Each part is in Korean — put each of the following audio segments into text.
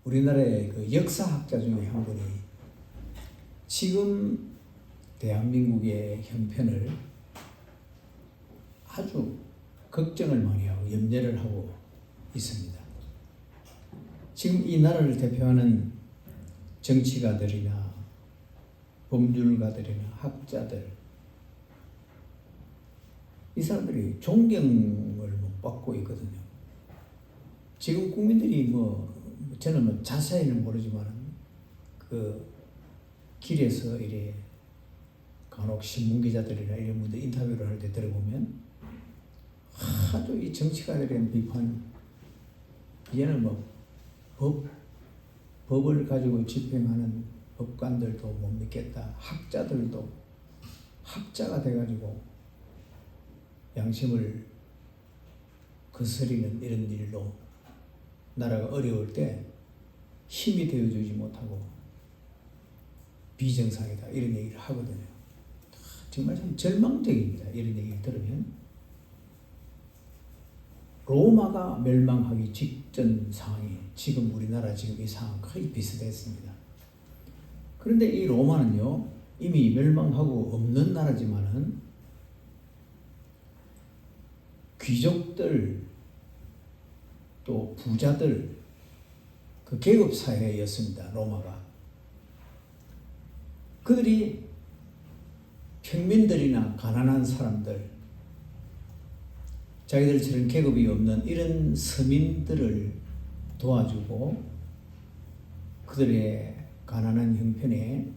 우리나라의 그 역사학자 중에 한 분이 지금 대한민국의 형편을 아주 걱정을 많이 하고 염려를 하고 있습니다. 지금 이 나라를 대표하는 정치가들이나 법률가들이나 학자들, 이 사람들이 존경을 못 받고 있거든요. 지금 국민들이 저는 자세히는 모르지만 그 길에서 이래 간혹 신문기자들이나 이런 분들 인터뷰를 할 때 들어보면 아주 이 정치가들에 대한 비판, 이제는 법을 가지고 집행하는 법관들도 못 믿겠다. 학자들도 학자가 돼가지고 양심을 거스리는 이런 일로 나라가 어려울 때 힘이 되어주지 못하고 비정상이다 이런 얘기를 하거든요. 정말 참 절망적입니다. 이런 얘기를 들으면. 로마가 멸망하기 직전 상황이 지금 우리나라 지금 이 상황 거의 비슷했습니다. 그런데 이 로마는요, 이미 멸망하고 없는 나라지만은 귀족들 또 부자들 그 계급 사회였습니다. 로마가. 그들이 평민들이나 가난한 사람들, 자기들처럼 계급이 없는 이런 서민들을 도와주고 그들의 가난한 형편에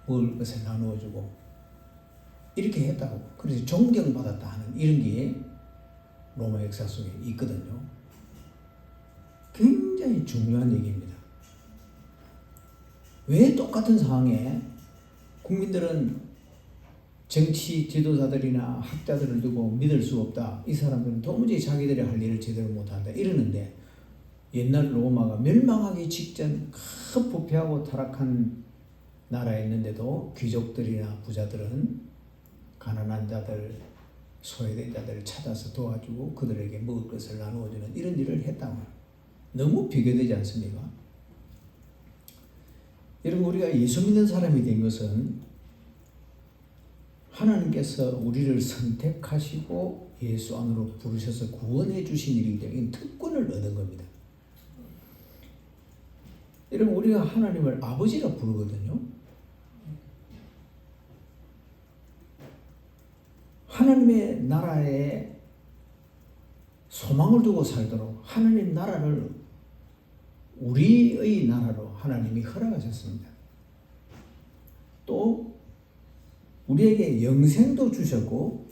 먹을 것을 나누어주고 이렇게 했다고, 그래서 존경받았다 하는 이런 게 로마 역사 속에 있거든요. 굉장히 중요한 얘기입니다. 왜 똑같은 상황에 국민들은 정치 지도자들이나 학자들을 두고 믿을 수 없다. 이 사람들은 도무지 자기들이 할 일을 제대로 못한다. 이러는데 옛날 로마가 멸망하기 직전 큰 부패하고 타락한 나라였는데도 귀족들이나 부자들은 가난한 자들, 소외된 자들을 찾아서 도와주고 그들에게 먹을 것을 나누어주는 이런 일을 했다고. 너무 비교되지 않습니까? 여러분, 우리가 예수 믿는 사람이 된 것은 하나님께서 우리를 선택하시고 예수 안으로 부르셔서 구원해 주신 일이기 때문에 특권을 얻은 겁니다. 여러분, 우리가 하나님을 아버지라 부르거든요. 하나님의 나라에 소망을 두고 살도록 하나님 나라를 우리의 나라로 하나님이 허락하셨습니다. 또 우리에게 영생도 주셨고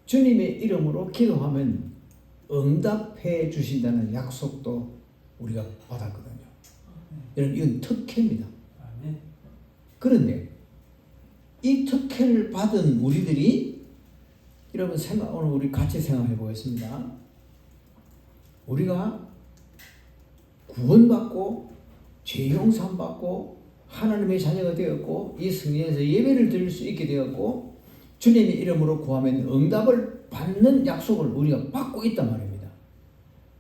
주님의 이름으로 기도하면 응답해 주신다는 약속도 우리가 받았거든요. 여러분, 이건 특혜입니다. 그런데 이 특혜를 받은 우리들이, 여러분 오늘 우리 같이 생각해 보겠습니다. 우리가 구원받고 죄 용서 받고 하나님의 자녀가 되었고 이 성전에서 예배를 드릴 수 있게 되었고 주님의 이름으로 구하면 응답을 받는 약속을 우리가 받고 있단 말입니다.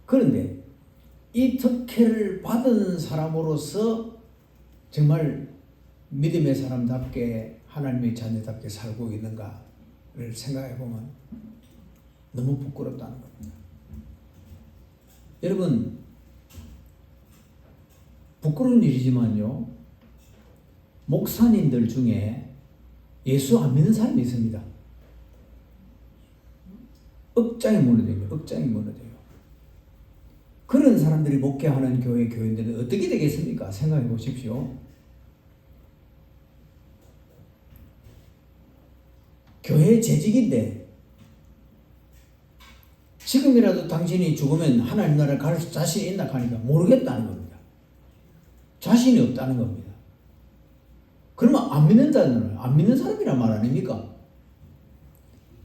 그런데 이 특혜를 받은 사람으로서 정말 믿음의 사람답게 하나님의 자녀답게 살고 있는가를 생각해 보면 너무 부끄럽다는 겁니다. 여러분, 부끄러운 일이지만요, 목사님들 중에 예수 안 믿는 사람이 있습니다. 억장이 무너져요. 억장이 무너져요. 그런 사람들이 목회하는 교인들은 어떻게 되겠습니까? 생각해 보십시오. 교회 재직인데 지금이라도 당신이 죽으면 하나님 나라에 갈 자신이 있나 하니까 모르겠다는 겁니다. 자신이 없다는 겁니다. 그러면 안 믿는 사람이란 말 아닙니까?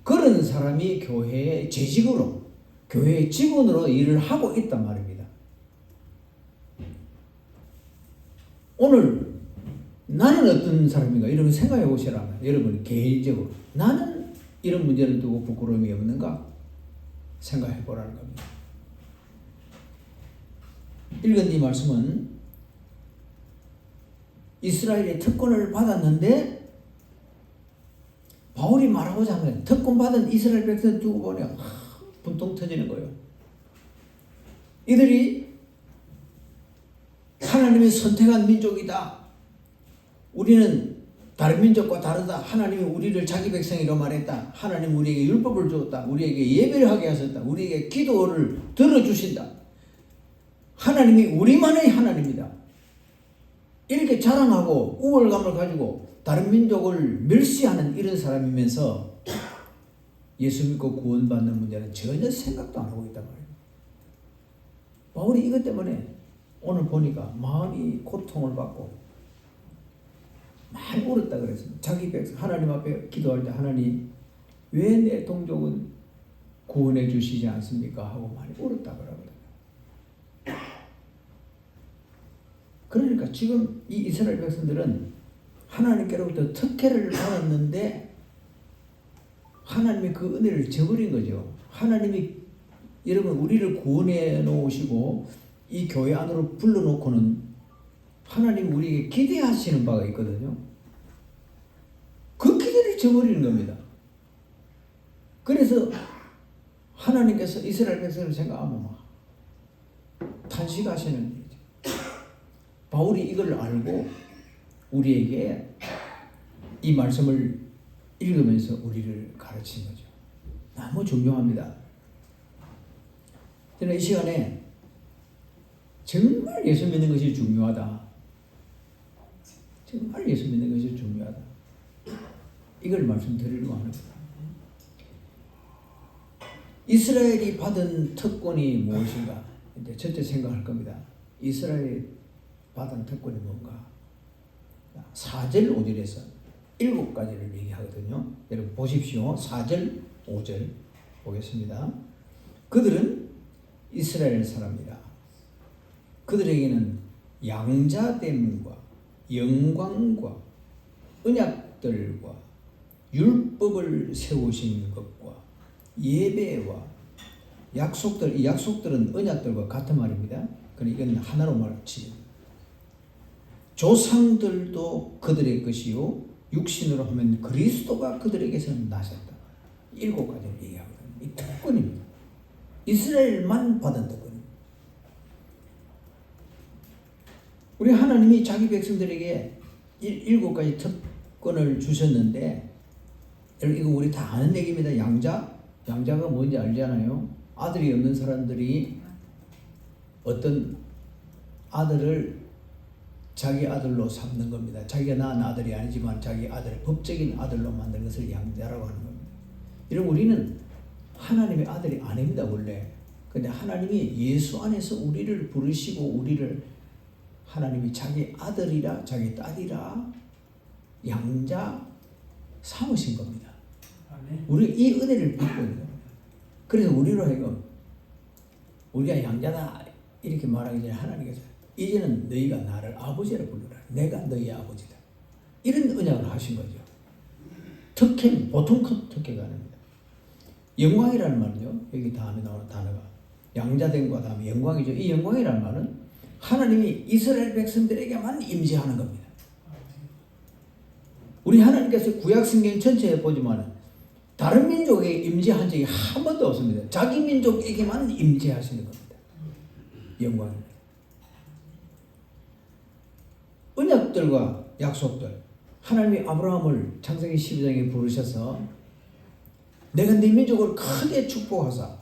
그런 사람이 교회의 재직으로, 교회의 직원으로 일을 하고 있단 말입니다. 오늘 나는 어떤 사람인가? 여러분 생각해 보시라면, 여러분 개인적으로 나는 이런 문제를 두고 부끄러움이 없는가? 생각해 보라는 겁니다. 읽은 이 말씀은 이스라엘이 특권을 받았는데 바울이 말하고자 하면 특권 받은 이스라엘 백성 두고 보니 분통 터지는 거예요. 이들이 하나님이 선택한 민족이다. 우리는 다른 민족과 다르다. 하나님이 우리를 자기 백성이라고 말했다. 하나님 우리에게 율법을 주었다. 우리에게 예배를 하게 하셨다. 우리에게 기도를 들어주신다. 하나님이 우리만의 하나님이다. 이렇게 자랑하고 우월감을 가지고 다른 민족을 멸시하는 이런 사람이면서 예수 믿고 구원받는 문제는 전혀 생각도 안 하고 있단 말이에요. 바울이 이것 때문에 오늘 보니까 마음이 고통을 받고 많이 울었다 그랬습니다. 자기 백성 하나님 앞에 기도할 때 하나님 왜 내 동족은 구원해 주시지 않습니까? 하고 많이 울었다 그러거든요. 그러니까 지금 이 이스라엘 백성들은 하나님께로부터 특혜를 받았는데 하나님이 그 은혜를 저버린 거죠. 하나님이 여러분 우리를 구원해 놓으시고 이 교회 안으로 불러놓고는 하나님 우리에게 기대하시는 바가 있거든요. 그 기대를 저버리는 겁니다. 그래서 하나님께서 이스라엘 백성을 생각하면 막 탄식하시는 일이죠. 바울이 이걸 알고 우리에게 이 말씀을 읽으면서 우리를 가르친 거죠. 너무 중요합니다. 저는 이 시간에 정말 예수 믿는 것이 중요하다. 정말 예수 믿는 것이 중요하다. 이걸 말씀드리려고 하는 겁니다. 이스라엘이 받은 특권이 무엇인가? 이제 첫째 생각할 겁니다. 이스라엘이 받은 특권이 뭔가? 4절, 5절에서 7가지를 얘기하거든요. 여러분 보십시오. 4절, 5절 보겠습니다. 그들은 이스라엘 사람이라. 그들에게는 양자됨과 영광과 언약들과 율법을 세우신 것과 예배와 약속들, 이 약속들은 언약들과 같은 말입니다. 그러니까 이건 하나로 말치. 조상들도 그들의 것이요 육신으로 하면 그리스도가 그들에게서 나셨다. 7가지를 얘기하거든요. 이 특권입니다. 이스라엘만 받은 특권입니다. 우리 하나님이 자기 백성들에게 7가지 특권을 주셨는데 이거 우리 다 아는 얘기입니다. 양자가 뭔지 알잖아요. 아들이 없는 사람들이 어떤 아들을 자기 아들로 삼는 겁니다. 자기가 낳은 아들이 아니지만 자기 아들을 법적인 아들로 만든 것을 양자라고 하는 겁니다. 이런 우리는 하나님의 아들이 아닙니다. 원래. 근데 하나님이 예수 안에서 우리를 부르시고 우리를 하나님이 자기 아들이라 자기 딸이라 양자 삼으신 겁니다. 우리 이 은혜를 받고 있는 겁니다. 그래서 우리로 하여금 우리가 양자다 이렇게 말하기 전에 하나님께서 이제는 너희가 나를 아버지라 부르라. 내가 너희 아버지다. 이런 언약을 하신 거죠. 특혜, 보통 특혜가 아닙니다. 영광이라는 말은요. 여기 다음에 나오는 단어가 양자됨과 다음에 영광이죠. 이 영광이라는 말은 하나님이 이스라엘 백성들에게만 임재하는 겁니다. 우리 하나님께서 구약 성경 전체에 보지만 다른 민족에게 임재한 적이 한 번도 없습니다. 자기 민족에게만 임재하시는 겁니다. 영광입니다. 언약들과 약속들. 하나님이 아브라함을 창세기 12장에 부르셔서 내가 네 민족을 크게 축복하사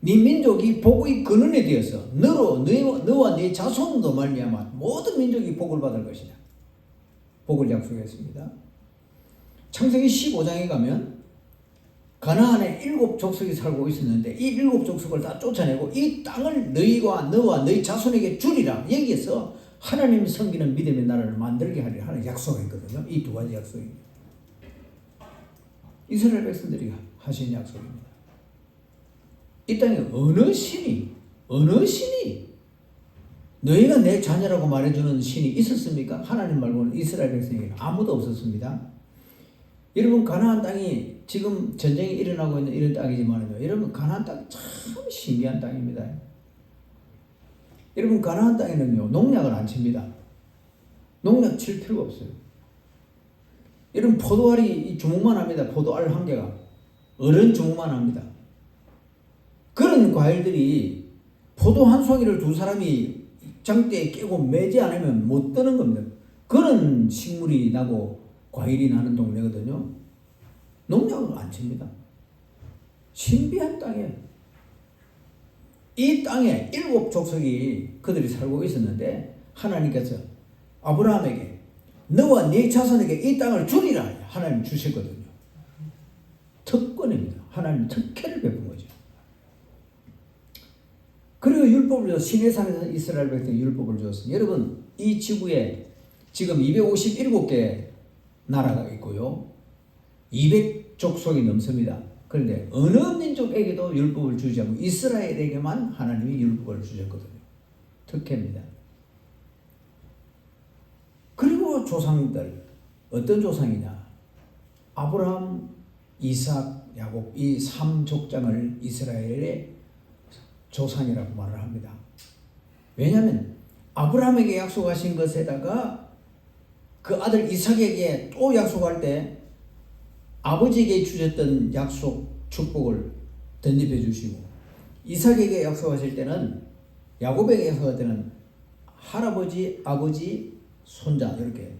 네 민족이 복의 근원이 되어서 너와 네 자손도 말미암아 모든 민족이 복을 받을 것이다. 복을 약속했습니다. 창세기 15장에 가면 가나안에 7족속이 살고 있었는데 이 7족속을 다 쫓아내고 이 땅을 너희와 너희 자손에게 주리라. 여기에서 하나님 섬기는 믿음의 나라를 만들게 하리라 하는 약속이 있거든요. 이 2가지 약속입니다. 이스라엘 백성들이 하신 약속입니다. 이 땅에 어느 신이 너희가 내 자녀라고 말해주는 신이 있었습니까? 하나님 말고는 이스라엘 백성에게는 아무도 없었습니다. 여러분 가나안 땅이 지금 전쟁이 일어나고 있는 이런 땅이지만요. 여러분 가나안 땅 참 신기한 땅입니다. 여러분 가나안 땅에는요 농약을 안 칩니다. 농약 칠 필요가 없어요. 여러분 포도알이 주먹만 합니다. 포도알 한 개가 어른 주먹만 합니다. 그런 과일들이 포도 한 송이를 두 사람이 장대에 깨고 매지 않으면 못 뜨는 겁니다. 그런 식물이 나고 과일이 나는 동네거든요. 농약을 안 칩니다. 신비한 땅이에요. 이 땅에 7 족속이 그들이 살고 있었는데 하나님께서 아브라함에게 너와 네 자손에게 이 땅을 주리라 하나님 주셨거든요. 특권입니다. 하나님 특혜를 베푼 거죠. 그리고 율법을 줘서 시내산에서 이스라엘 백성에 율법을 주었습니다. 여러분 이 지구에 지금 257개 나라가 있고요. 200족속이 넘습니다. 그런데 어느 민족에게도 율법을 주지 않고 이스라엘에게만 하나님이 율법을 주셨거든요. 특혜입니다. 그리고 조상들 어떤 조상이냐? 아브라함, 이삭, 야곱 이 3족장을 이스라엘의 조상이라고 말을 합니다. 왜냐하면 아브라함에게 약속하신 것에다가 그 아들 이삭에게 또 약속할 때 아버지에게 주셨던 약속, 축복을 덧입혀 주시고 이삭에게 약속하실 때는 야곱에게 약속할 때는 할아버지, 아버지, 손자 이렇게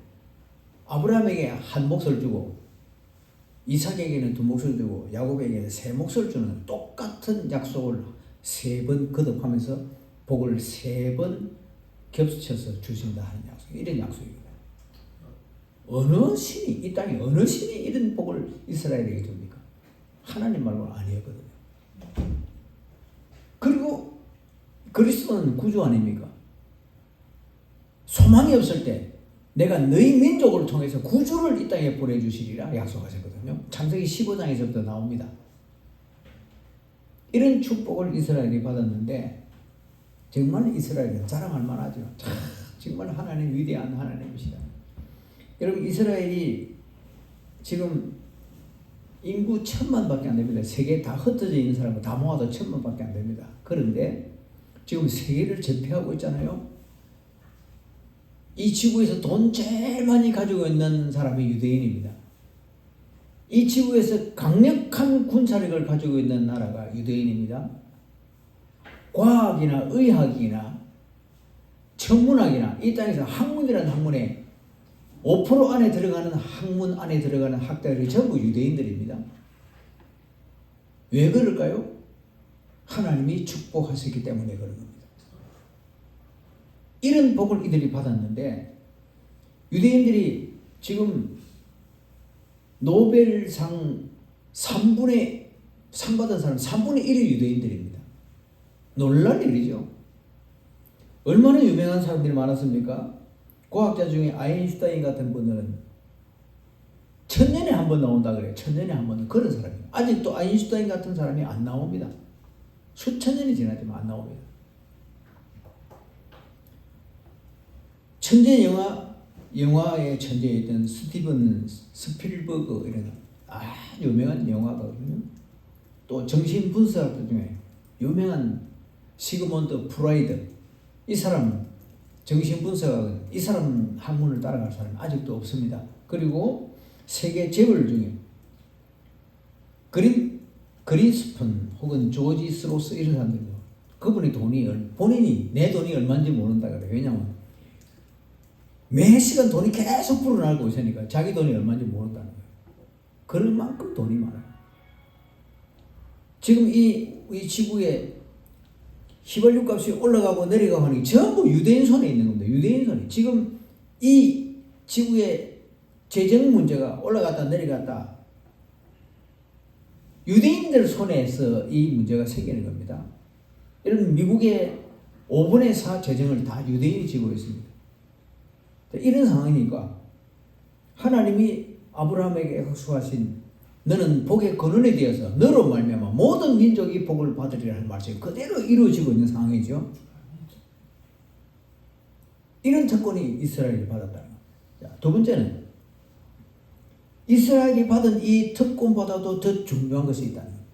아브라함에게 한 몫을 주고 이삭에게는 2 몫을 주고 야곱에게는 3 몫을 주는 똑같은 약속을 3번 거듭하면서 복을 3번 겹쳐서 주신다 하는 약속. 이런 약속입니다. 어느 신이 이 땅에 어느 신이 이런 복을 이스라엘에게 줍니까? 하나님 말고는 아니었거든요. 그리고 그리스도는 구주 아닙니까? 소망이 없을 때 내가 너희 민족을 통해서 구주를 이 땅에 보내주시리라 약속하셨거든요. 창세기 15장에서부터 나옵니다. 이런 축복을 이스라엘이 받았는데 정말 이스라엘은 자랑할 만하죠. 정말 하나님 위대한 하나님이시다. 여러분 이스라엘이 지금 인구 1000만밖에 안 됩니다. 세계에 다 흩어져 있는 사람은 다 모아도 1000만밖에 안 됩니다. 그런데 지금 세계를 제패하고 있잖아요. 이 지구에서 돈 제일 많이 가지고 있는 사람이 유대인입니다. 이 지구에서 강력한 군사력을 가지고 있는 나라가 유대인입니다. 과학이나 의학이나 천문학이나 이 땅에서 학문이라는 학문에 5% 안에 들어가는 학문 안에 들어가는 학자들이 전부 유대인들입니다. 왜 그럴까요? 하나님이 축복하셨기 때문에 그런 겁니다. 이런 복을 이들이 받았는데 유대인들이 지금 노벨상 3분의 상 받은 사람 3분의 1이 유대인들입니다. 놀랄 일이죠. 얼마나 유명한 사람들이 많았습니까? 과학자 중에 아인슈타인 같은 분들은 1000년에 한 번 나온다 그래요. 1000년에 한 번. 그런 사람이에요. 아직도 아인슈타인 같은 사람이 안 나옵니다. 수천 년이 지나지만 안 나옵니다. 천재 영화의 천재였던 스티븐 스필버그 이런 아주 유명한 영화거든요. 또 정신분석학자 중에 유명한 시그먼드 프로이드 이 사람 정신분석학은 이 사람 학문을 따라갈 사람이 아직도 없습니다. 그리고 세계 재벌 중에 그린스펀 혹은 조지 스로스 이런 사람들요. 그분의 본인이 내 돈이 얼마인지 모른다 그래요. 왜냐하면 매 시간 돈이 계속 불어나고 있으니까 자기 돈이 얼마인지 모른다는 거예요. 그럴 만큼 돈이 많아요. 지금 이 지구에 휘발유 값이 올라가고 내려가고 하는 게 전부 유대인 손에 있는 겁니다. 유대인 손에. 지금 이 지구의 재정 문제가 올라갔다 내려갔다 유대인들 손에서 이 문제가 생기는 겁니다. 여러분 미국의 5분의 4 재정을 다 유대인이 지고 있습니다. 이런 상황이니까 하나님이 아브라함에게 약속하신 너는 복의 근원에 대해서 너로 말미암아 모든 민족이 복을 받으리라 는 말씀이 그대로 이루어지고 있는 상황이죠. 이런 특권이 이스라엘이 받았다는 거예요. 두 번째는 이스라엘이 받은 이 특권보다도 더 중요한 것이 있다는 거예요.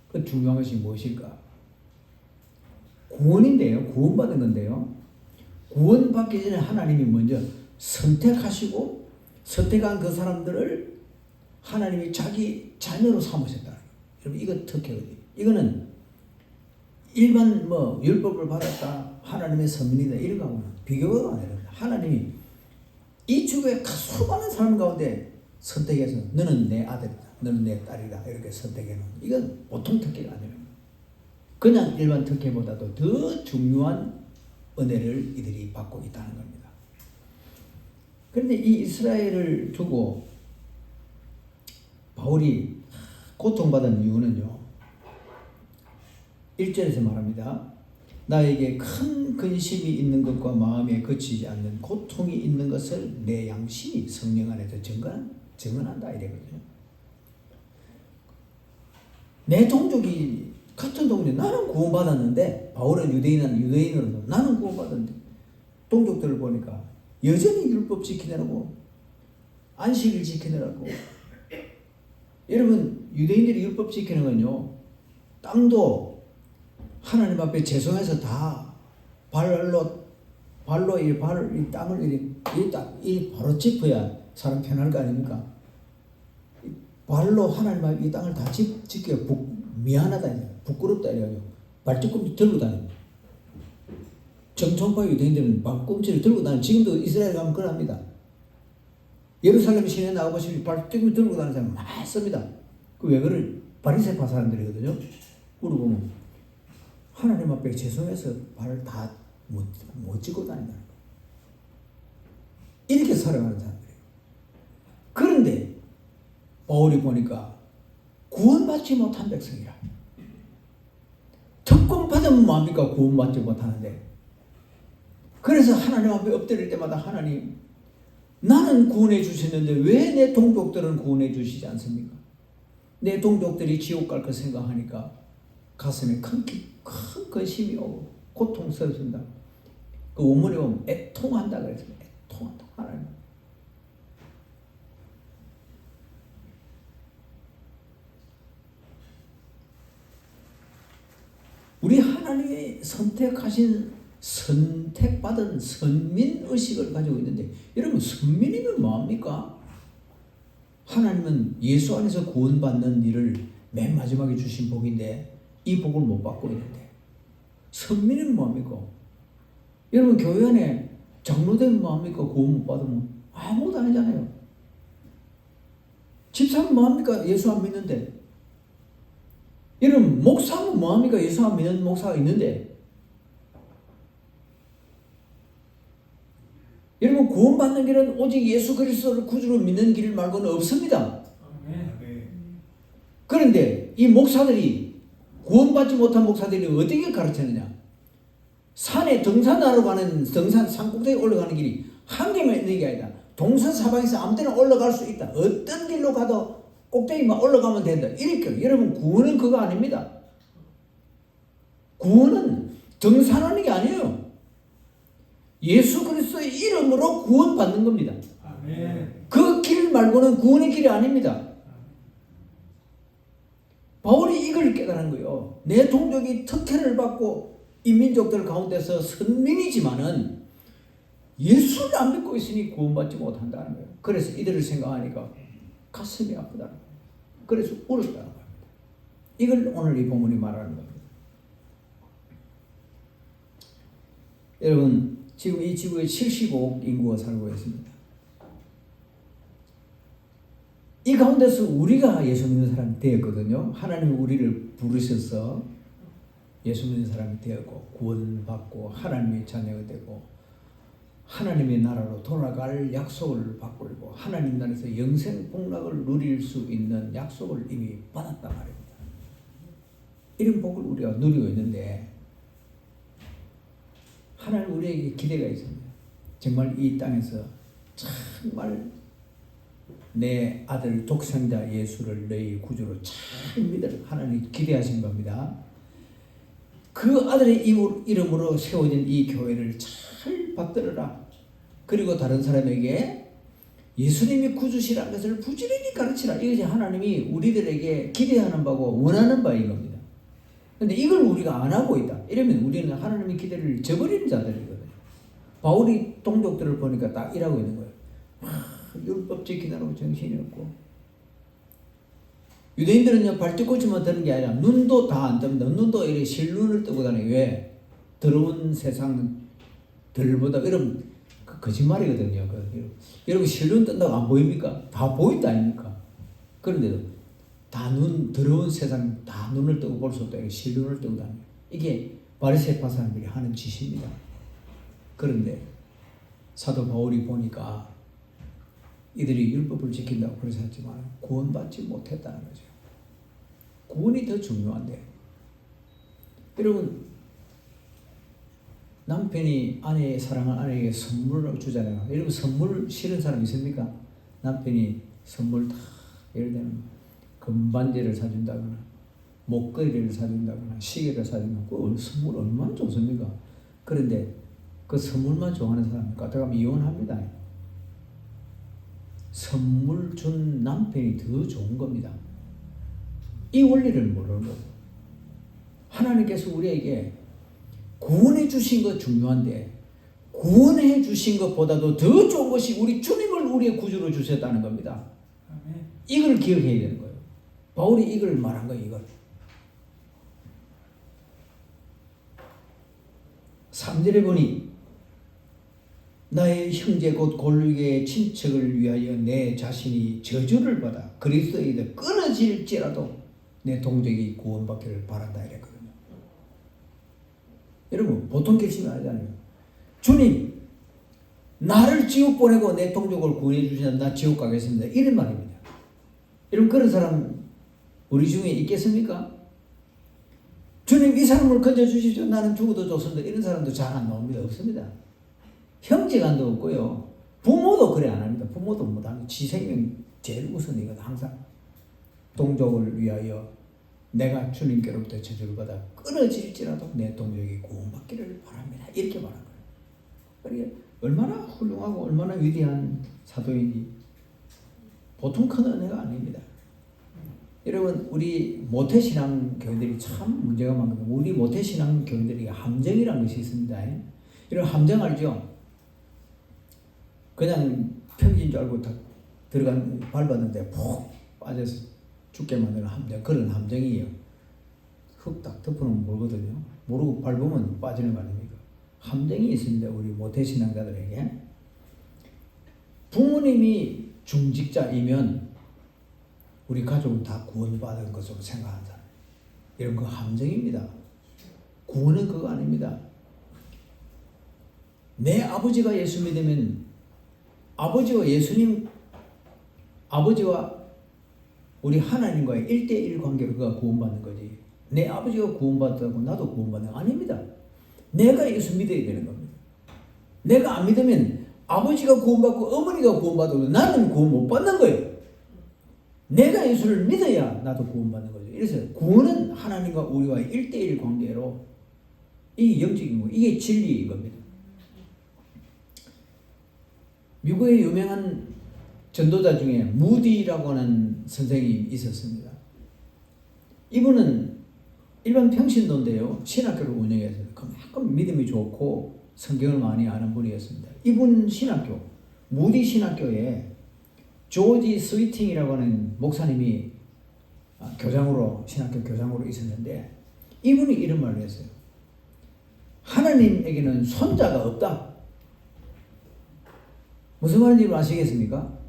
그 중요한 것이 무엇일까? 구원인데요. 구원받은 건데요. 구원받기 전에 하나님이 먼저 선택하시고 선택한 그 사람들을 하나님이 자기 자녀로 삼으셨다. 여러분 이거 특혜거든요. 이거는 일반 율법을 받았다 하나님의 선민이다 이런 거하고는 비교가 안 됩니다. 하나님이 이 주변에 수많은 사람 가운데 선택해서 너는 내 아들이다, 너는 내 딸이다 이렇게 선택해 놓은 이건 보통 특혜가 아니에요. 그냥 일반 특혜보다도 더 중요한 은혜를 이들이 받고 있다는 겁니다. 그런데 이 이스라엘을 두고 바울이 고통받은 이유는요. 1절에서 말합니다. 나에게 큰 근심이 있는 것과 마음에 그치지 않는 고통이 있는 것을 내 양심이 성령 안에서 증언한다 이래거든요. 내 동족이 같은 동족이 나는 구원받았는데 바울은 유대인으로서 나는 구원받았는데 동족들을 보니까 여전히 율법 지키느라고 안식일 지키느라고 여러분 유대인들이 율법 지키는 건요 땅도 하나님 앞에 죄송해서 다 발로 이 땅을 이 바로 짚어야 사람 편할 거 아닙니까? 발로 하나님 앞에 이 땅을 다 짚기가 미안하다 부끄럽다 이래가지고 발뒤꿈치 들고 다닙니다. 정통파 유대인들은 발꿈치를 들고 다니는 지금도 이스라엘 가면 그럽니다. 예루살렘 시내에 나가보시면 발뒤꿈치 들고 다니는 사람 많습니다. 그 왜 그래? 바리새파 사람들이거든요. 물어보면 하나님 앞에 죄송해서 발을 다 못 짚고 다닌다는 거예요. 이렇게 살아가는 사람들이에요. 그런데 바울이 보니까 구원받지 못한 백성이라. 특권 받으면 뭐합니까? 구원받지 못하는데. 그래서 하나님 앞에 엎드릴 때마다 하나님 나는 구원해 주셨는데 왜 내 동족들은 구원해 주시지 않습니까? 내 동족들이 지옥 갈 거 생각하니까 가슴에 큰 근심이 오고 고통스럽습니다. 그 원문에 보면 애통한다 그랬어요. 애통한다. 하나님. 우리 하나님이 선택받은 선민의식을 가지고 있는데 여러분 선민이면 뭐합니까? 하나님은 예수 안에서 구원받는 일을 맨 마지막에 주신 복인데 이 복을 못 받고 있는데 선민은 뭐합니까? 여러분 교회 안에 장로되면 뭐합니까? 구원 못 받으면 아무것도 아니잖아요. 집사는 뭐합니까? 예수 안 믿는데. 여러분 목사는 뭐합니까? 예수 안 믿는 목사가 있는데. 여러분 구원받는 길은 오직 예수 그리스도를 구주로 믿는 길 말고는 없습니다. 그런데 이 목사들이 구원받지 못한 목사들이 어떻게 가르치느냐? 산에 등산하러 가는 산 꼭대기 올라가는 길이 한 개만 있는 게 아니다. 동서사방에서 아무 데나 올라갈 수 있다. 어떤 길로 가도 꼭대기만 올라가면 된다. 이렇게 여러분 구원은 그거 아닙니다. 구원은 등산하는 게 아니에요. 예수 그리스도의 이름으로 구원받는 겁니다. 그 길 말고는 구원의 길이 아닙니다. 바울이 이걸 깨달은 거예요. 내 동족이 특혜를 받고 인민족들 가운데서 선민이지만은 예수를 안 믿고 있으니 구원받지 못한다는 거예요. 그래서 이들을 생각하니까 가슴이 아프다는 거예요. 그래서 울었다는 겁니다. 이걸 오늘 이 본문이 말하는 겁니다. 여러분 지금 이 지구에 75억 인구가 살고 있습니다. 이 가운데서 우리가 예수 믿는 사람이 되었거든요. 하나님이 우리를 부르셔서 예수 믿는 사람이 되었고 구원받고 하나님의 자녀가 되고 하나님의 나라로 돌아갈 약속을 받고 있고 하나님 나라에서 영생 복락을 누릴 수 있는 약속을 이미 받았단 말입니다. 이런 복을 우리가 누리고 있는데 하나님 우리에게 기대가 있습니다. 정말 이 땅에서 정말 내 아들 독생자 예수를 너희 구주로 잘 믿을 하나님 기대하신 겁니다. 그 아들의 이름으로 세워진 이 교회를 잘 받들어라. 그리고 다른 사람에게 예수님이 구주시라는 것을 부지런히 가르치라. 이것이 하나님이 우리들에게 기대하는 바고 원하는 바인 겁니다. 근데 이걸 우리가 안 하고 있다. 이러면 우리는 하나님의 기대를 저버리는 자들이거든요. 바울이 동족들을 보니까 딱 이라고 있는 거예요. 율법 지키느라고 정신이 없고. 유대인들은요, 발뒤꿈치만 드는 게 아니라 눈도 다 안 뜹니다. 눈도 이렇게 실눈을 뜨고 다녀요. 왜? 더러운 세상들보다, 여러분, 거짓말이거든요. 여러분, 실눈 뜬다고 안 보입니까? 다 보인다 아닙니까? 그런데도 다 더러운 세상 다 눈을 뜨고 볼 수 없다. 실눈을 뜨고 다녀요. 이게 바리새파 사람들이 하는 짓입니다. 그런데 사도 바울이 보니까 이들이 율법을 지킨다고 그러셨지만 구원받지 못했다는 거죠. 구원이 더 중요한데, 여러분, 남편이 아내의 사랑을 아내에게 선물을 주잖아요. 여러분, 선물 싫은 사람 있습니까? 남편이 선물 다, 예를 들면 금반지를 사준다거나 목걸이를 사준다거나 시계를 사준다거나 그 선물 얼마나 좋습니까? 그런데 그 선물만 좋아하는 사람은 까딱하면 이혼합니다. 선물 준 남편이 더 좋은 겁니다. 이 원리를 모르는 거죠. 하나님께서 우리에게 구원해 주신 것 중요한데, 구원해 주신 것보다도 더 좋은 것이 우리 주님을 우리의 구주로 주셨다는 겁니다. 이걸 기억해야 되는 거예요. 바울이 이걸 말한 거예요. 이걸 3절에 보니 나의 형제 곧 골리게의 친척을 위하여 내 자신이 저주를 받아 그리스도에게 끊어질지라도 내 동족이 구원받기를 바란다 이랬거든요. 여러분, 보통 결심이 아니잖아요. 주님, 나를 지옥 보내고 내 동족을 구원해 주시면 나 지옥 가겠습니다. 이런 말입니다. 여러분, 그런 사람 우리 중에 있겠습니까? 주님, 이 사람을 건져주십시오. 나는 죽어도 좋습니다. 이런 사람도 잘 안 나옵니다. 없습니다. 형제간도 없고요. 부모도 그래 안 합니다. 부모도 못합니다. 지 생명 제일 우선이거든. 항상 동족을 위하여 내가 주님께로부터 저주를 받아 끊어질지라도 내 동족이 구원받기를 바랍니다. 이렇게 말한 거예요. 그러니까 얼마나 훌륭하고 얼마나 위대한 사도인지 보통 큰 은혜가 아닙니다. 여러분, 우리 모태신앙 교인들이 참 문제가 많거든요. 우리 모태신앙 교인들이 함정이라는 것이 있습니다. 이런 함정 알죠? 그냥 평지인 줄 알고 딱 밟았는데 푹 빠져서 죽게 만드는 함정, 그런 함정이에요. 흙 딱 덮어놓으면 모르거든요. 모르고 밟으면 빠지는 거 아닙니까? 함정이 있습니다. 우리 모태신앙자들에게. 부모님이 중직자이면 우리 가족은 다 구원받은 것으로 생각하는 사람. 이런 거 함정입니다. 구원은 그거 아닙니다. 내 아버지가 예수 믿으면 아버지와 예수님, 아버지와 우리 하나님과의 1대1 관계로 그가 구원받는 거지. 내 아버지가 구원받았다고 나도 구원받는 거 아닙니다. 내가 예수 믿어야 되는 겁니다. 내가 안 믿으면 아버지가 구원받고 어머니가 구원받아도 나는 구원 못 받는 거예요. 내가 예수를 믿어야 나도 구원받는 거죠. 그래서 구원은 하나님과 우리와의 1대1 관계로, 이게 영적인 거예요. 이게 진리인 겁니다. 미국의 유명한 전도자 중에 무디라고 하는 선생님이 있었습니다. 이분은 일반 평신도인데요, 신학교를 운영해서 그만큼 믿음이 좋고 성경을 많이 아는 분이었습니다. 이분 신학교, 무디 신학교에 조지 스위팅이라고 하는 목사님이 교장으로, 신학교 교장으로 있었는데, 이분이 이런 말을 했어요. 하나님에게는 손자가 없다. 무슨 말인지 아시겠습니까?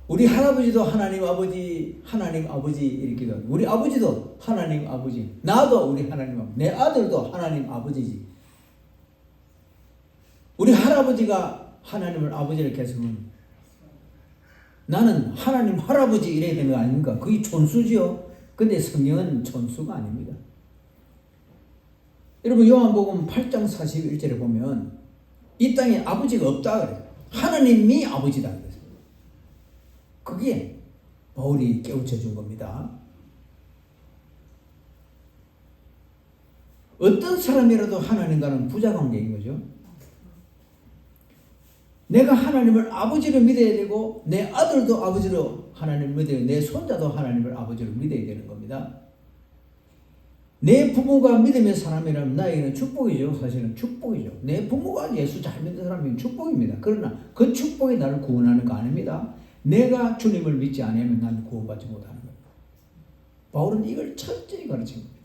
우리 할아버지도 하나님 아버지, 하나님 아버지 이렇게, 우리 아버지도 하나님 아버지, 나도 우리 하나님 아버지, 내 아들도 하나님 아버지지. 우리 할아버지가 하나님을 아버지 이렇게 했으면 나는 하나님 할아버지 이래야 되는 거 아닙니까? 그게 촌수죠. 근데 성경은 촌수가 아닙니다. 여러분, 요한복음 8장 41절에 보면 이 땅에 아버지가 없다 그래요. 하나님이 아버지다 그래요. 그게 바울이 깨우쳐 준 겁니다. 어떤 사람이라도 하나님과는 부자관계인 거죠. 내가 하나님을 아버지로 믿어야 되고 내 아들도 아버지로 하나님을 믿어야 되고 내 손자도 하나님을 아버지로 믿어야 되는 겁니다. 내 부모가 믿음의 사람이라면 나에게는 축복이죠. 사실은 축복이죠. 내 부모가 예수 잘 믿는 사람이면 축복입니다. 그러나 그 축복이 나를 구원하는 거 아닙니다. 내가 주님을 믿지 않으면 나는 구원받지 못하는 겁니다. 바울은 이걸 철저히 가르친 겁니다.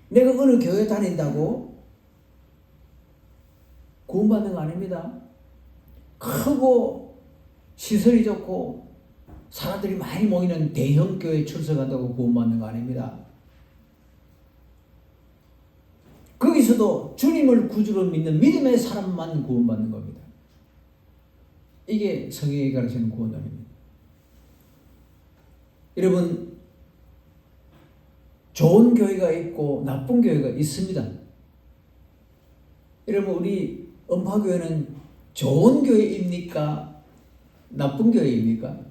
내가 어느 교회 다닌다고 구원받는 거 아닙니다. 크고 시설이 좋고 사람들이 많이 모이는 대형 교회에 출석한다고 구원받는 거 아닙니다. 거기서도 주님을 구주로 믿는 믿음의 사람만 구원받는 겁니다. 이게 성경이 가르치는 구원론입니다. 여러분, 좋은 교회가 있고 나쁜 교회가 있습니다. 여러분, 우리 음파교회는 좋은 교회입니까? 나쁜 교회입니까?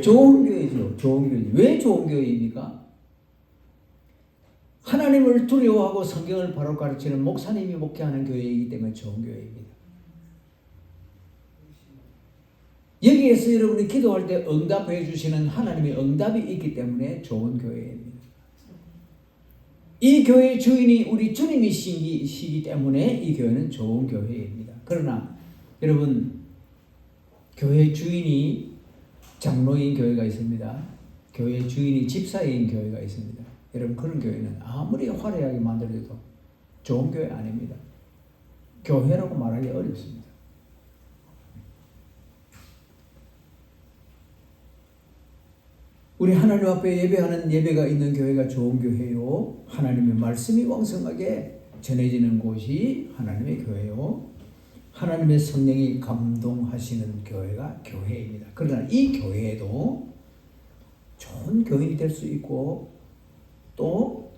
좋은 교회죠. 좋은 교회죠. 왜 좋은 교회입니까? 하나님을 두려워하고 성경을 바로 가르치는 목사님이 목회하는 교회이기 때문에 좋은 교회입니다. 여기에서 여러분이 기도할 때 응답해 주시는 하나님의 응답이 있기 때문에 좋은 교회입니다. 이 교회의 주인이 우리 주님이시기 때문에 이 교회는 좋은 교회입니다. 그러나 여러분, 교회 주인이 장로인 교회가 있습니다. 교회 주인이 집사인 교회가 있습니다. 여러분, 그런 교회는 아무리 화려하게 만들어도 좋은 교회 아닙니다. 교회라고 말하기 어렵습니다. 우리 하나님 앞에 예배하는 예배가 있는 교회가 좋은 교회요. 하나님의 말씀이 왕성하게 전해지는 곳이 하나님의 교회요. 하나님의 성령이 감동하시는 교회가 교회입니다. 그러나 이 교회에도 좋은 교인이 될 수 있고 또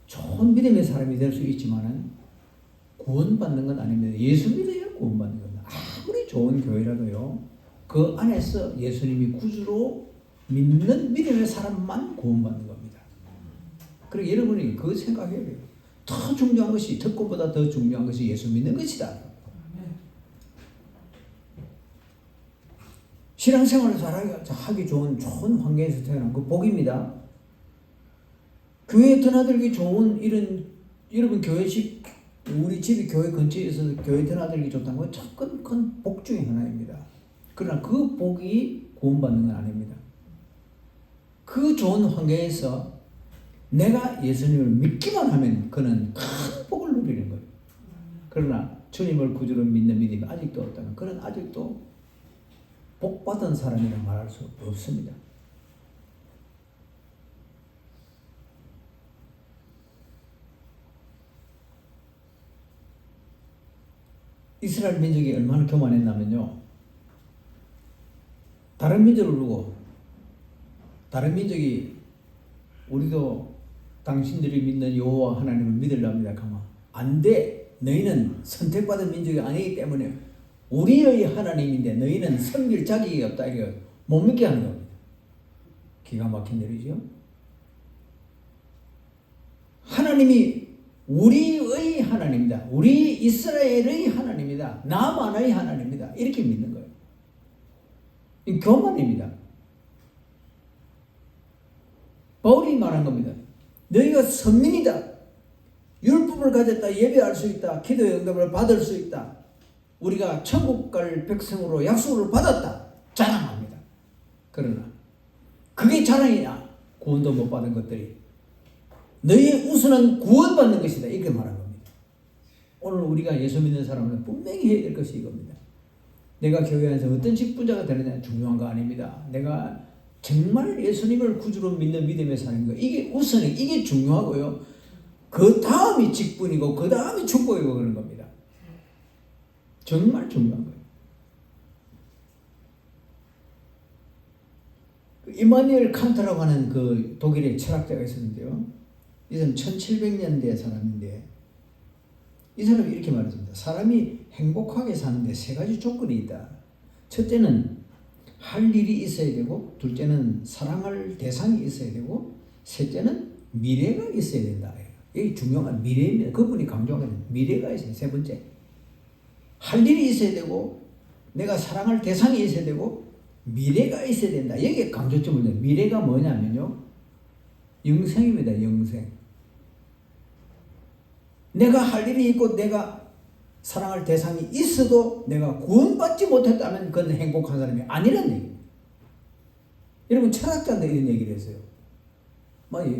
좋은 믿음의 사람이 될 수 있지만은 구원받는 건 아닙니다. 예수 믿어야 구원받는 겁니다. 아무리 좋은 교회라도요, 그 안에서 예수님이 구주로 믿는 믿음의 사람만 구원받는 겁니다. 그리고 여러분이 그거 생각해야 돼요. 더 중요한 것이, 특권보다 더 중요한 것이 예수 믿는 것이다. 신앙생활을 잘하기 좋은 환경에서 태어난 그 복입니다. 교회에 드나들기 좋은 이런, 여러분 교회식, 우리 집이 교회 근처에 있어서 교회 드나들기 좋다는 건 참 큰 복 중에 하나입니다. 그러나 그 복이 구원받는 건 아닙니다. 그 좋은 환경에서 내가 예수님을 믿기만 하면 그는 큰 복을 누리는 거예요. 그러나 주님을 구주로 믿는 믿음이 아직도 없다면 그는 아직도 복받은 사람이라 말할 수 없습니다. 이스라엘 민족이 얼마나 교만했냐면요, 다른 민족을 두고 다른 민족이 우리도 당신들이 믿는 여호와 하나님을 믿으랍니다. 가만 안 돼. 너희는 선택받은 민족이 아니기 때문에 우리의 하나님인데 너희는 섬길 자격이 없다. 이거 못 믿게 하는 겁니다. 기가 막힌 일이죠. 하나님이 우리의 하나님이다. 우리 이스라엘의 하나님이다. 나만의 하나님이다. 이렇게 믿는 거예요. 이 교만입니다. 바울이 말한 겁니다. 너희가 선민이다. 율법을 가졌다. 예배할 수 있다. 기도의 응답을 받을 수 있다. 우리가 천국 갈 백성으로 약속을 받았다. 자랑합니다. 그러나 그게 자랑이냐? 구원도 못 받은 것들이. 너희의 우선은 구원받는 것이다. 이렇게 말한 겁니다. 오늘 우리가 예수 믿는 사람은 분명히 해야 될 것이 이겁니다. 내가 교회 안에서 어떤 직분자가 되느냐 중요한 거 아닙니다. 내가 정말 예수님을 구주로 믿는 믿음의 사람인가. 이게 우선이, 이게 중요하고요. 그 다음이 직분이고 그 다음이 축복이고 그런 겁니다. 정말 중요한 거예요. 이마누엘 칸트라고 하는 그 독일의 철학자가 있었는데요. 이 사람 1700년대 사람인데 이 사람이 이렇게 말했습니다. 사람이 행복하게 사는데 세 가지 조건이 있다. 첫째는 할 일이 있어야 되고, 둘째는 사랑할 대상이 있어야 되고, 셋째는 미래가 있어야 된다. 이게 중요한 미래입니다. 그분이 강조하는 미래가 있어요. 세 번째, 할 일이 있어야 되고, 내가 사랑할 대상이 있어야 되고, 미래가 있어야 된다. 여기에 강조점을 둬요. 미래가 뭐냐면요, 영생입니다. 영생. 내가 할 일이 있고 내가 사랑할 대상이 있어도 내가 구원받지 못했다면 그는 행복한 사람이 아니란 얘기예요. 여러분 철학자인데 이런 얘기를 했어요.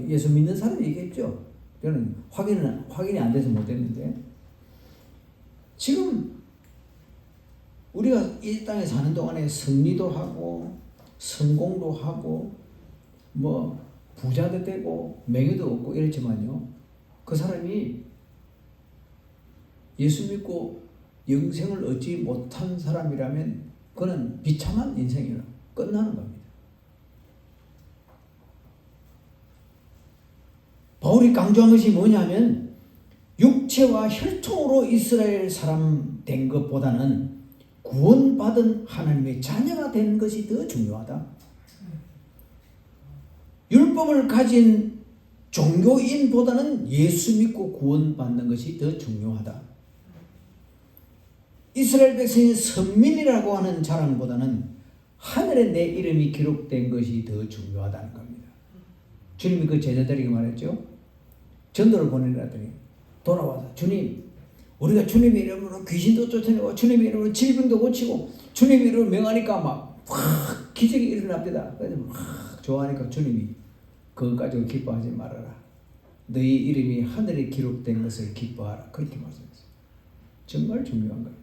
예수 믿는 사람이 얘기했죠. 저는 확인이 안 돼서 못했는데 지금 우리가 이 땅에 사는 동안에 승리도 하고 성공도 하고 뭐 부자도 되고 명예도 얻고 이랬지만요, 그 사람이 예수 믿고 영생을 얻지 못한 사람이라면 그는 비참한 인생이라 끝나는 겁니다. 바울이 강조한 것이 뭐냐면 육체와 혈통으로 이스라엘 사람 된 것보다는 구원받은 하나님의 자녀가 된 것이 더 중요하다. 율법을 가진 종교인보다는 예수 믿고 구원받는 것이 더 중요하다. 이스라엘 백성이 선민이라고 하는 자랑보다는 하늘에 내 이름이 기록된 것이 더 중요하다는 겁니다. 주님이 그 제자들에게 말했죠. 전도를 보내라더니 돌아와서 주님, 우리가 주님의 이름으로 귀신도 쫓아내고 주님의 이름으로 질병도 고치고 주님의 이름으로 명하니까 막 기적이 일어납니다. 그래서 막 좋아하니까 주님이 그것 가지고 기뻐하지 말아라. 너희 이름이 하늘에 기록된 것을 기뻐하라. 그렇게 말씀했어요. 정말 중요한 거예요.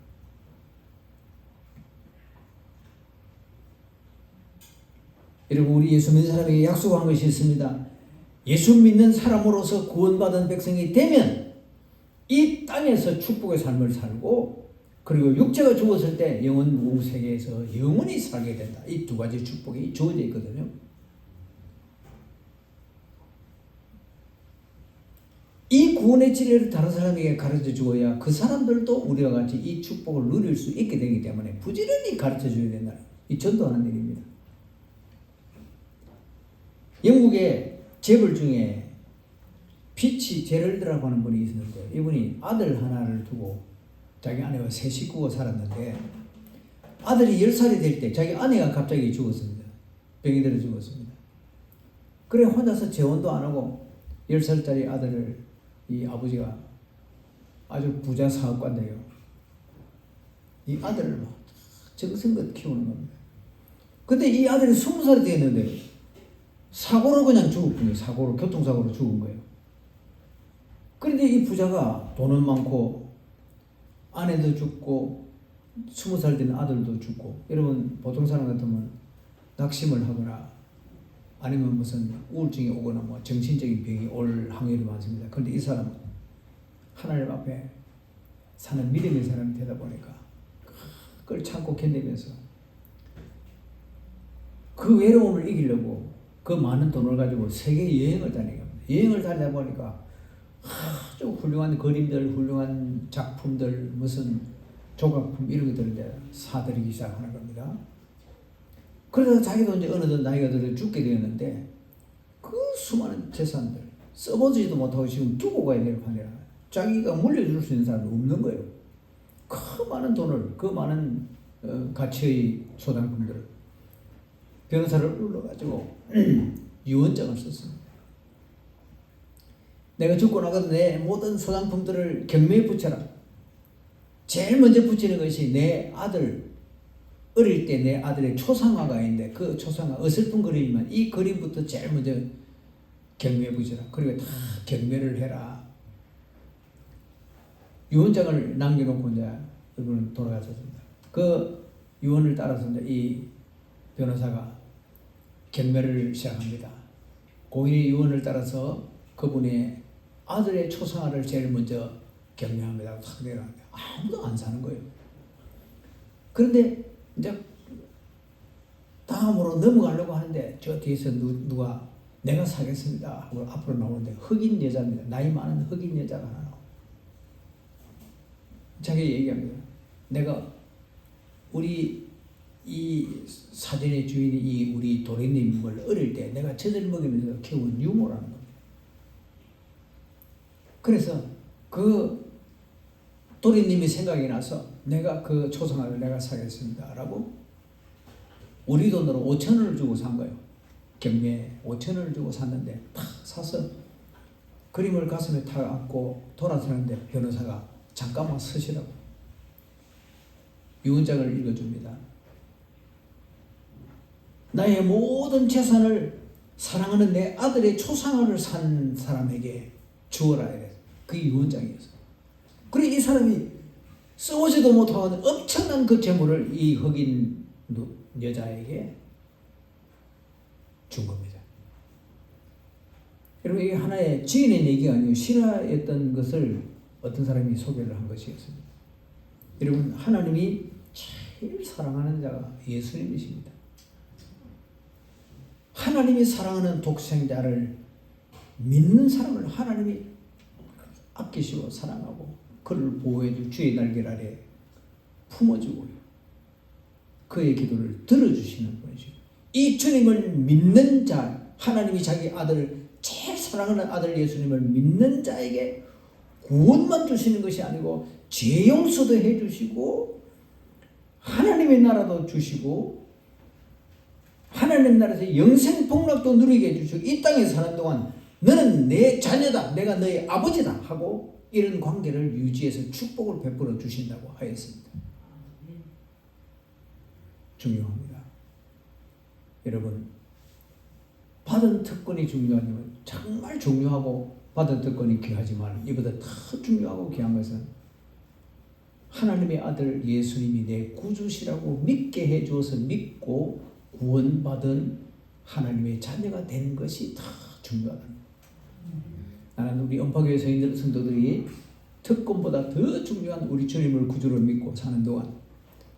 여러분, 우리 예수 믿는 사람에게 약속한 것이 있습니다. 예수 믿는 사람으로서 구원받은 백성이 되면 이 땅에서 축복의 삶을 살고, 그리고 육체가 죽었을 때 영원 무궁 세계에서 영원히 살게 된다. 이 두 가지 축복이 주어져 있거든요. 이 구원의 진리를 다른 사람에게 가르쳐 주어야 그 사람들도 우리와 같이 이 축복을 누릴 수 있게 되기 때문에 부지런히 가르쳐 줘야 된다. 이 전도하는 일입니다. 영국의 재벌 중에 피치 제럴드라고 하는 분이 있었는데, 이분이 아들 하나를 두고 자기 아내와 세 식구가 살았는데, 아들이 10살이 될 때 자기 아내가 갑자기 죽었습니다. 병이 들어 죽었습니다. 그래 혼자서 재혼도 안 하고 10살짜리 아들을 이 아버지가 아주 부자 사업가인데요, 이 아들을 막 정성껏 키우는 겁니다. 근데 이 아들이 20살이 되었는데 사고로 그냥 죽었군요. 교통사고로 죽은 거예요. 그런데 이 부자가 돈은 많고 아내도 죽고 20살 된 아들도 죽고, 여러분 보통 사람 같으면 낙심을 하거나 아니면 무슨 우울증이 오거나 뭐 정신적인 병이 올 확률이 많습니다. 그런데 이 사람은 하나님 앞에 사는 믿음의 사람이 되다 보니까 그걸 참고 견디면서 그 외로움을 이기려고 그 많은 돈을 가지고 세계 여행을 다니게 합니다. 여행을 다니다 보니까 아주 훌륭한 그림들, 훌륭한 작품들, 무슨 조각품 이런 것들을 이제 사들이기 시작하는 겁니다. 그러다가 자기도 이제 어느덧 나이가 들어 죽게 되었는데 그 수많은 재산들 써보지도 못하고 지금 두고 가야 될 판이라 자기가 물려줄 수 있는 사람이 없는 거예요. 그 많은 돈을, 그 많은 가치의 소장품들을 변호사를 불러가지고 유언장을 썼습니다. 내가 죽고 나가도 내 모든 소장품들을 경매에 붙여라. 제일 먼저 붙이는 것이 내 아들, 어릴 때 내 아들의 초상화가 있는데 그 초상화 어설픈 그림이지만 이 그림부터 제일 먼저 경매에 붙여라. 그리고 다 경매를 해라. 유언장을 남겨놓고 이제 이분은 돌아가셨습니다. 그 유언을 따라서 이제 이 변호사가 경매를 시작합니다. 고인의 유언을 따라서 그분의 아들의 초상화를 제일 먼저 경매합니다. 탁 내려갑니다. 아무도 안 사는 거예요. 그런데 이제 다음으로 넘어가려고 하는데 저 뒤에서 누가 내가 사겠습니다 하고 앞으로 나오는데 흑인 여자입니다. 나이 많은 흑인 여자가 하나 나와요. 자기 얘기합니다. 내가 우리 이 사진의 주인이 이 우리 도련님을 어릴 때 내가 젖을 먹이면서 키운 유모라는 겁니다. 그래서 그 도련님이 생각이 나서 내가 그 초상화를 내가 사겠습니다 라고 우리 돈으로 5,000원을 주고 산 거예요. 경매에 5,000원을 주고 샀는데 탁 사서 그림을 가슴에 타 안고 돌아서는데 변호사가 잠깐만 서시라고 유언장을 읽어줍니다. 나의 모든 재산을 사랑하는 내 아들의 초상화를 산 사람에게 주어라 이래. 그게 유언장이었어요. 그리고 이 사람이 써보지도 못하는 엄청난 그 재물을 이 흑인 여자에게 준 겁니다. 여러분 이게 하나의 지인의 얘기가 아니고 실화였던 것을 어떤 사람이 소개를 한 것이었습니다. 여러분 하나님이 제일 사랑하는 자가 예수님이십니다. 하나님이 사랑하는 독생자를 믿는 사람을 하나님이 아끼시고 사랑하고 그를 보호해주고 주의 날개 아래 품어주고요. 그의 기도를 들어주시는 분이시고 이 주님을 믿는 자, 하나님이 자기 아들을 제일 사랑하는 아들 예수님을 믿는 자에게 구원만 주시는 것이 아니고 죄 용서도 해주시고 하나님의 나라도 주시고 하나님 나라에서 영생 복락도 누리게 해주시고 이 땅에 사는 동안 너는 내 자녀다, 내가 너의 아버지다 하고 이런 관계를 유지해서 축복을 베풀어 주신다고 하였습니다. 중요합니다. 여러분 받은 특권이 중요하지만 정말 중요하고 받은 특권이 귀하지만 이보다 더 중요하고 귀한 것은 하나님의 아들 예수님이 내 구주시라고 믿게 해주어서 믿고 구원받은 하나님의 자녀가 된 것이 더 중요하다. 나는 우리 언파교회 성도들이 특권보다 더 중요한 우리 주님을 구주로 믿고 사는 동안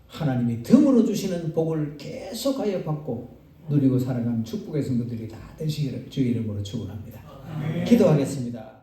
하나님이 덤으로 주시는 복을 계속하여 받고 누리고 살아가는 축복의 성도들이 다 되시기를 주의 이름으로 축원합니다. 기도하겠습니다.